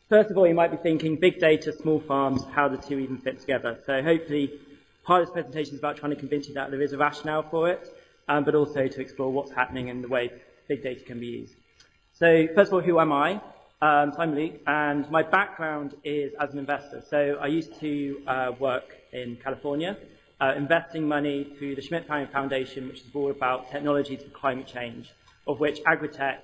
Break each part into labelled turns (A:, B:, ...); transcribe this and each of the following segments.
A: First of all, you might be thinking, big data, small farms, how the two even fit together. So hopefully, part of this presentation is about trying to convince you that there is a rationale for it, but also to explore what's happening and the way big data can be used. So first of all, who am I? So I'm Luke, and my background is as an investor. So I used to work in California, investing money through the Schmidt Family Foundation, which is all about technologies for climate change, of which AgriTech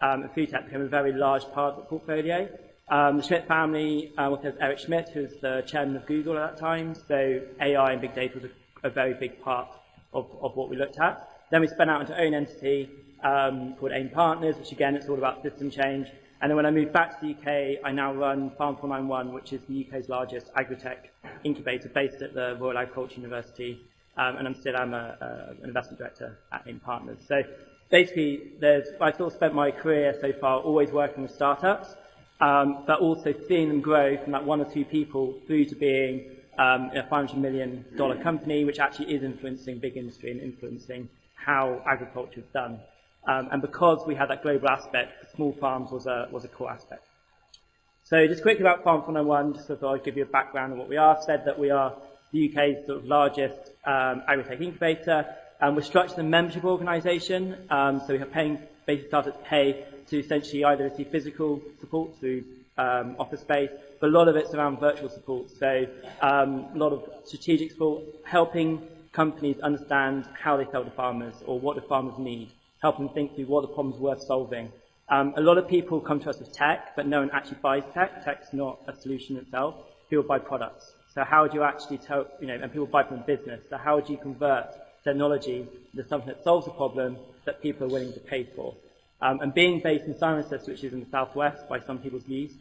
A: and food tech became a very large part of the portfolio. The Schmidt family, was Eric Schmidt, who was the chairman of Google at that time, so AI and big data was a very big part of what we looked at. Then we spun out into our own entity called AIM Partners, which again, it's all about system change. And then when I moved back to the UK, I now run Farm491, which is the UK's largest AgriTech incubator based at the Royal Agricultural University, and I'm an investment director at AIM Partners. So basically, I sort of spent my career so far always working with startups, but also seeing them grow from that one or two people through to being a $500 million company, which actually is influencing big industry and influencing how agriculture is done. And because we had that global aspect, small farms was a core aspect. So just quickly about Farm491, just so I'll give you a background on what we are. I've said that we are the UK's sort of largest AgriTech incubator. We're structured as a membership organisation, so we have basic startups pay to essentially either receive physical support through office space, but a lot of it's around virtual support. So a lot of strategic support, helping companies understand how they sell to farmers or what the farmers need, helping them think through what the problem's worth solving. A lot of people come to us with tech, but no one actually buys tech. Tech's not a solution itself. People buy products. So how do you actually tell, and people buy from a business, so how do you convert technology into something that solves a problem that people are willing to pay for? And being based in Cirencester, which is in the southwest by some people's views,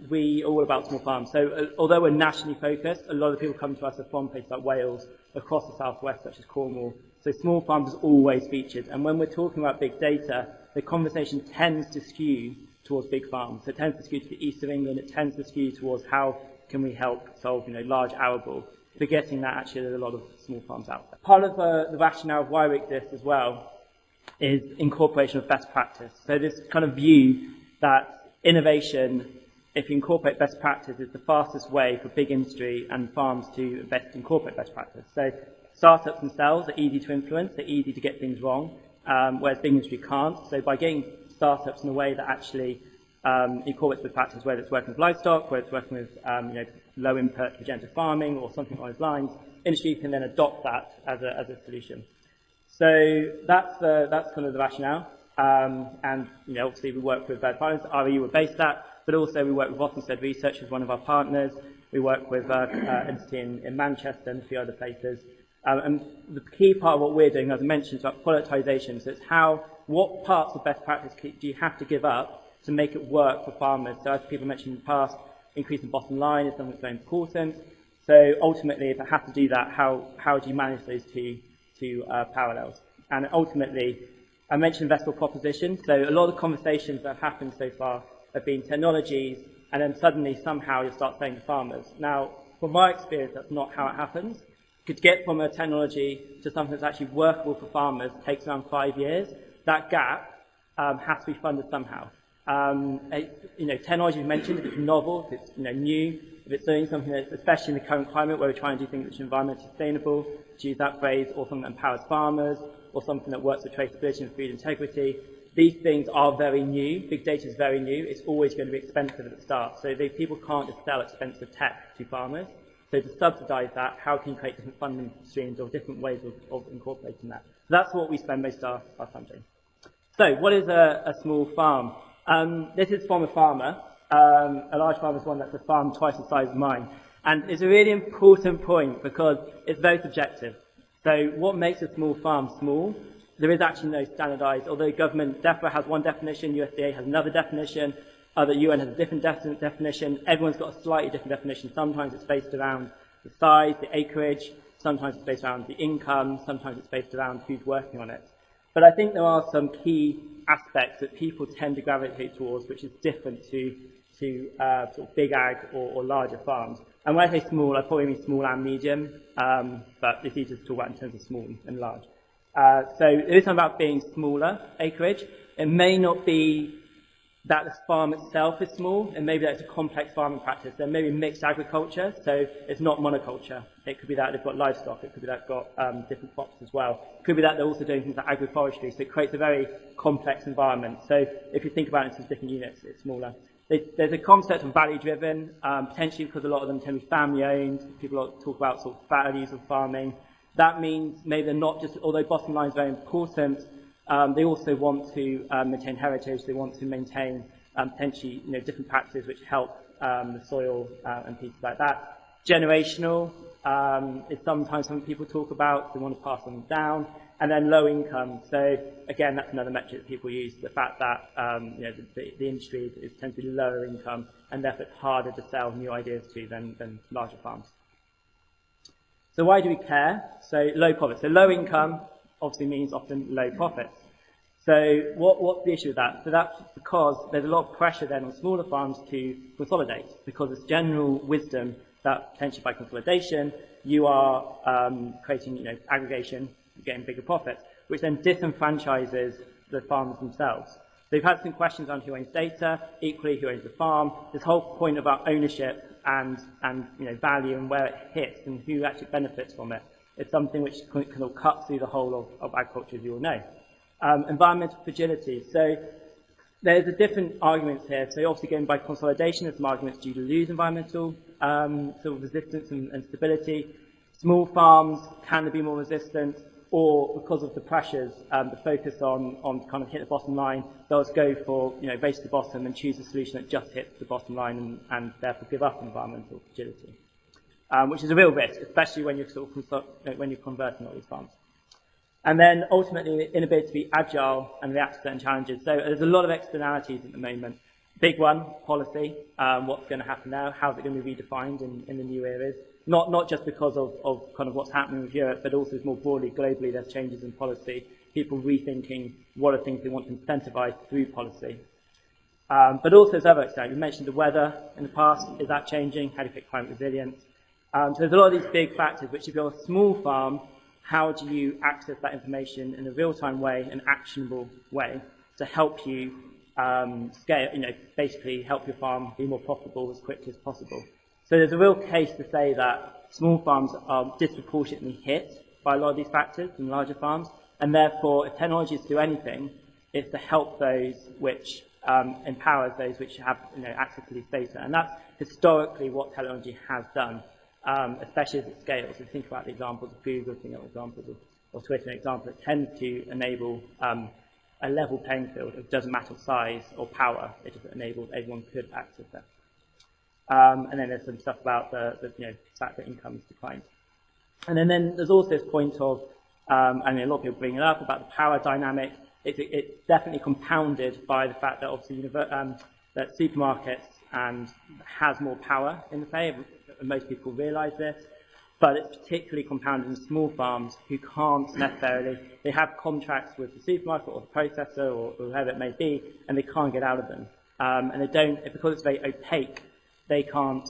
A: we are all about small farms. So although we're nationally focused, a lot of people come to us from places like Wales, across the southwest, such as Cornwall. So small farms is always featured. And when we're talking about big data, the conversation tends to skew towards big farms. So it tends to skew to the east of England. It tends to skew towards how can we help solve, large arable, forgetting that actually there's a lot of small farms out there. Part of the rationale of why we exist as well is incorporation of best practice. So this kind of view that innovation, if you incorporate best practice, is the fastest way for big industry and farms to incorporate best practice. So startups themselves are easy to influence, they're easy to get things wrong, whereas big industry can't. So by getting startups in a way that actually incorporates best practice, whether it's working with livestock, whether it's working with low input regenerative farming or something along those lines, industry can then adopt that as a solution. So that's kind of the rationale. And obviously we work with partners. RE we're based at, but also we work with Rothamsted Research as one of our partners. We work with an entity in Manchester and a few other places. And the key part of what we're doing, as I mentioned, is about productization. So it's what parts of best practice do you have to give up to make it work for farmers? So as people mentioned in the past, increasing bottom line is something that's very important. So ultimately, if I have to do that, how do you manage those two parallels? And ultimately, I mentioned investable proposition. So a lot of the conversations that have happened so far have been technologies, and then suddenly somehow you'll start saying to farmers. Now, from my experience, that's not how it happens. To get from a technology to something that's actually workable for farmers takes around 5 years. That gap has to be funded somehow. Technology you mentioned, if it's novel, if it's new, if it's doing something that, especially in the current climate where we're trying to do things which are environmentally sustainable, to use that phrase, or something that empowers farmers, or something that works with traceability and food integrity. These things are very new. Big data is very new. It's always going to be expensive at the start. So people can't just sell expensive tech to farmers. So to subsidize that, how can you create different funding streams or different ways of incorporating that? So that's what we spend most of our time doing. So what is a small farm? This is from a farmer. A large farm is one that's a farm twice the size of mine. And it's a really important point because it's very subjective. So what makes a small farm small? There is actually no standardized, although government DEFRA has one definition, USDA has another definition, the UN has a different definition. Everyone's got a slightly different definition. Sometimes it's based around the size, the acreage, sometimes it's based around the income, sometimes it's based around who's working on it. But I think there are some key aspects that people tend to gravitate towards, which is different to sort of big ag or larger farms. And when I say small, I probably mean small and medium, but it's easier to talk about in terms of small and large. So it is something about being smaller acreage. It may not be that the farm itself is small, and maybe that's a complex farming practice. There may be mixed agriculture, so it's not monoculture. It could be that they've got livestock, it could be that they've got different crops as well. It could be that they're also doing things like agroforestry, so it creates a very complex environment. So if you think about it in different units, it's smaller. There's a concept of value-driven, potentially because a lot of them tend to be family-owned. People talk about sort of values of farming. That means maybe they're not just, although bottom line is very important, they also want to maintain heritage. They want to maintain potentially different practices which help the soil and pieces like that. Generational is sometimes something people talk about. They want to pass on down. And then low income. So again, that's another metric that people use, the fact that the industry tends to be lower income, and therefore it's harder to sell new ideas to than larger farms. So why do we care? So low profit. So low income obviously means often low profits. So what's the issue with that? So that's because there's a lot of pressure then on smaller farms to consolidate, because it's general wisdom that potentially by consolidation you are creating aggregation, getting bigger profits, which then disenfranchises the farmers themselves. They've had some questions on who owns data, equally who owns the farm. This whole point about ownership and value and where it hits and who actually benefits from it. It's something which can cut through the whole of agriculture, as you all know. Environmental fragility. So there's a different arguments here. So obviously going by consolidation, there's some arguments due to lose environmental sort of resistance and stability. Small farms, can they be more resistant? Or because of the pressures, the focus on kind of hit the bottom line, they'll just go for race to the bottom and choose a solution that just hits the bottom line and therefore give up environmental fragility, which is a real risk, especially when you're when you're converting all these farms. And then ultimately, the inability to be agile and react to certain challenges. So there's a lot of externalities at the moment. Big one, policy. What's going to happen now? How's it going to be redefined in the new areas? Not just because of kind of what's happening with Europe, but also more broadly, globally, there's changes in policy. People rethinking what are things they want to incentivize through policy. But also there's other externalities. You mentioned the weather in the past. Is that changing? How do you fix climate resilience? So there's a lot of these big factors, which if you're a small farm, how do you access that information in a real-time way, an actionable way, to help you scale, basically help your farm be more profitable as quickly as possible. So there's a real case to say that small farms are disproportionately hit by a lot of these factors than larger farms, and therefore if technology is to do anything, it's to help those which empowers those which have access to these data. And that's historically what technology has done, especially as it scales. If you think about the examples of Google, think about examples of Twitter, an example, it tends to enable a level playing field. It doesn't matter size or power, it just enables everyone could access it. And then there's some stuff about the fact that income has declined. And then there's also this point of, and a lot of people bring it up, about the power dynamic. It's definitely compounded by the fact that obviously that supermarkets has more power in the play. Most people realise this, but it's particularly compounded in small farms who can't necessarily, they have contracts with the supermarket or the processor or whoever it may be, and they can't get out of them. And they don't, because it's very opaque, they can't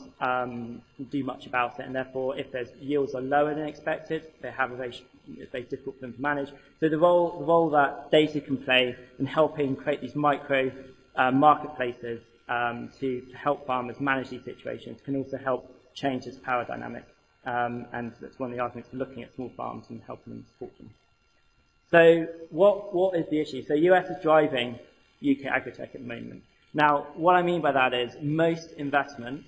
A: do much about it, and therefore if their yields are lower than expected, it's very difficult for them to manage. So the role that data can play in helping create these micro marketplaces to help farmers manage these situations can also help change this power dynamic. And that's one of the arguments for looking at small farms and helping them support them. So what is the issue? So US is driving UK AgriTech at the moment. Now, what I mean by that is most investment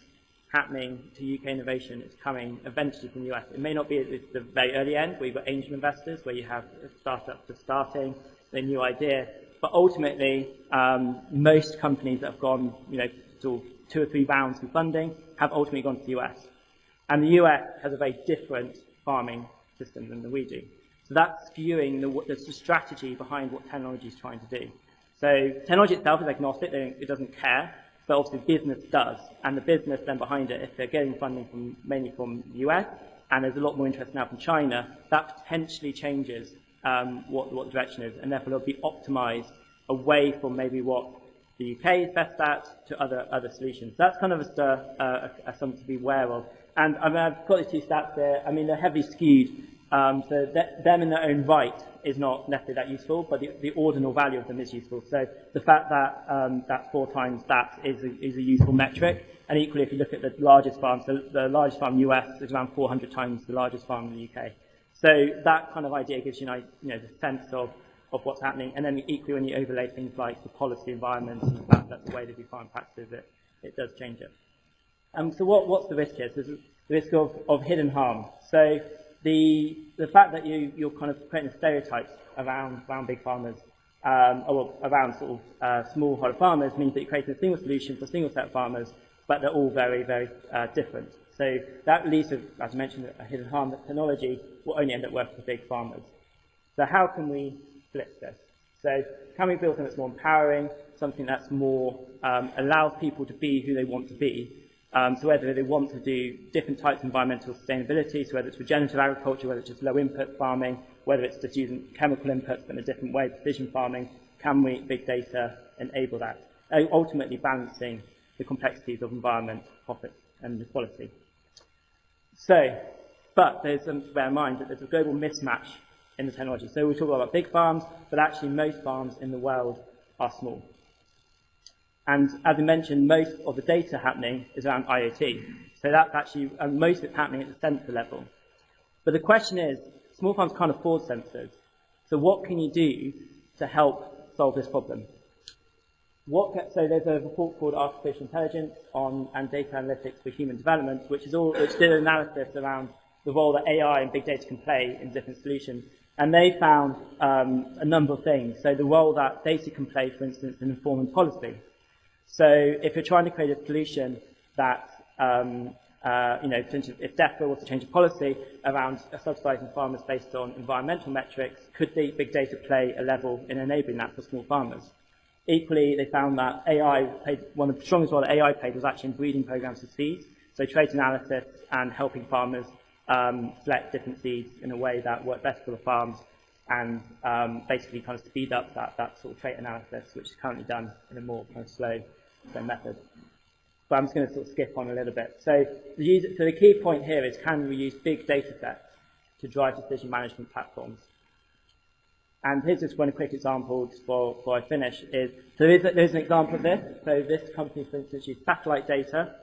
A: happening to UK innovation is coming eventually from the US. It may not be at the very early end, where you've got angel investors, where you have startups just starting, their new idea. But ultimately, most companies that have gone, sort of 2 or 3 rounds of funding have ultimately gone to the US. And the US has a very different farming system than we do. So that's skewing the strategy behind what technology is trying to do. So technology itself is agnostic, it doesn't care, but obviously business does. And the business then behind it, if they're getting funding mainly from the US, and there's a lot more interest now from China, that potentially changes what the direction is, and therefore it'll be optimized away from maybe what the UK is best at to other solutions. That's kind of something to be aware of. And I've got these 2 stats there. They're heavily skewed So them in their own right is not necessarily that useful, but the ordinal value of them is useful. So the fact that that's 4 times that is a useful metric. And equally, if you look at the largest farms, the largest farm in the US is around 400 times the largest farm in the UK. So that kind of idea gives you, the sense of what's happening. And then equally, when you overlay things like the policy environment and the fact that the way they do farm practices, it does change it. So what's the risk here? So there's the risk of hidden harm. So the fact that you're kind of creating stereotypes around big farmers, or around sort of smallholder farmers, means that you're creating a single solution for a single set of farmers, but they're all very, very different. So that leads to, as I mentioned, a hidden harm that technology will only end up working for big farmers. So how can we flip this? So can we build something that's more empowering, something that's more allows people to be who they want to be? So whether they want to do different types of environmental sustainability, so whether it's regenerative agriculture, whether it's just low input farming, whether it's just using chemical inputs but in a different way, precision farming, can we, big data, enable that? Ultimately balancing the complexities of environment, profit and equality. So, but there's to bear in mind that there's a global mismatch in the technology. So we talk about big farms, but actually most farms in the world are small. And as I mentioned, most of the data happening is around IoT. So that's actually, most of it's happening at the sensor level. But the question is, small farms can't afford sensors. So what can you do to help solve this problem? So there's a report called Artificial Intelligence and Data Analytics for Human Development, which did an analysis around the role that AI and big data can play in different solutions. And they found a number of things. So the role that data can play, for instance, in informing policy. So if you're trying to create a solution that, if DEFRA was to change a policy around subsidising farmers based on environmental metrics, could the big data play a level in enabling that for small farmers? Equally, they found that one of the strongest role that AI played was actually in breeding programs of seeds, so trait analysis and helping farmers select different seeds in a way that worked best for the farms and basically kind of speed up that sort of trait analysis, which is currently done in a more kind of slow method. But I'm just going to sort of skip on a little bit. So the key point here is, can we use big data sets to drive decision management platforms? And here's just one quick example before I finish. There's an example of this. So this company, for instance, uses satellite data,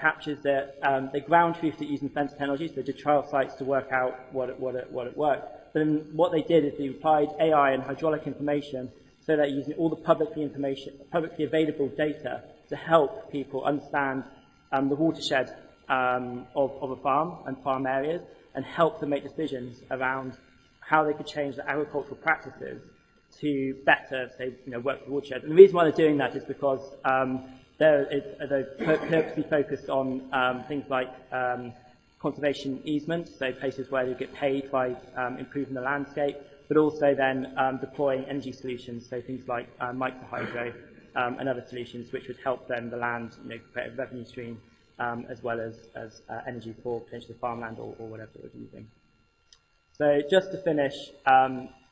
A: captures they ground truthed it using sensor technology, so they did trial sites to work out what it worked. But then what they did is they applied AI and hydraulic information, so they're using all the publicly available data to help people understand the watershed of a farm and farm areas, and help them make decisions around how they could change their agricultural practices to better, work the watershed. And the reason why they're doing that is because they're purposely focused on things like conservation easements, so places where they get paid by improving the landscape, but also then deploying energy solutions, so things like microhydro and other solutions which would help then the land create a revenue stream as well as energy for potentially farmland or whatever they're using. So just to finish,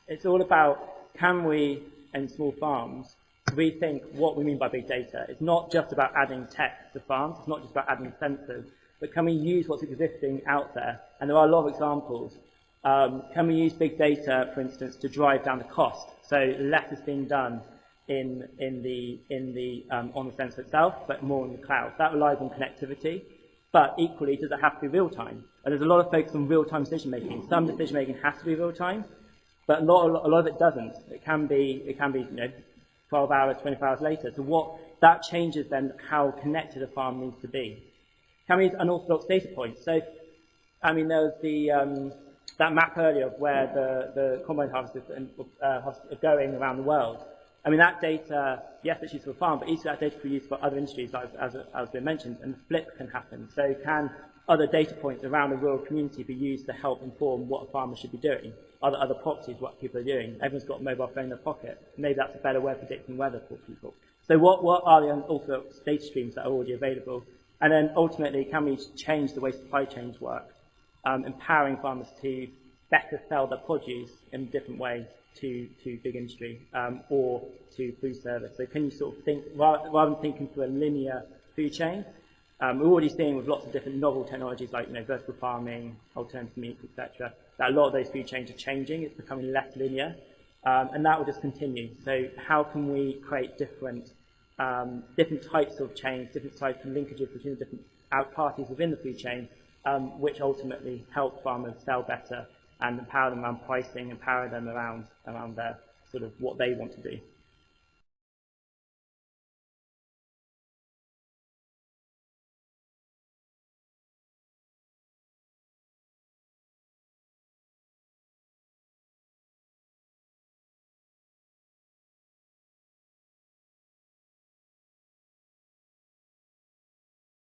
A: it's all about, can we, in small farms, rethink what we mean by big data? It's not just about adding tech to farms, it's not just about adding sensors, but can we use what's existing out there? And there are a lot of examples. Can we use big data, for instance, to drive down the cost? So less is being done on the sensor itself, but more in the cloud. That relies on connectivity. But equally, does it have to be real time? And there's a lot of focus on real-time decision-making. Some decision-making has to be real-time, but a lot of it doesn't. It can be 12 hours, 24 hours later. So that changes then how connected a farm needs to be. Can we use unorthodox data points? So, there was that map earlier of where the combine harvesters are going around the world. That data, yes, it's used for a farm, but each of that data can be used for other industries, as has been mentioned, and the flip can happen. So can other data points around the rural community be used to help inform what a farmer should be doing? Other properties, what people are doing? Everyone's got a mobile phone in their pocket. Maybe that's a better way of predicting weather for people. So what are the unorthodox data streams that are already available? And then ultimately, can we change the way supply chains work, empowering farmers to better sell their produce in different ways to big industry or to food service? So can you sort of think, rather than thinking through a linear food chain, We're already seeing with lots of different novel technologies like vertical farming, alternative meats, etc., that a lot of those food chains are changing. It's becoming less linear, and that will just continue. So how can we create different types of chains, different types of linkages between the different parties within the food chain, which ultimately help farmers sell better and empower them around pricing, empower them around their sort of what they want to do.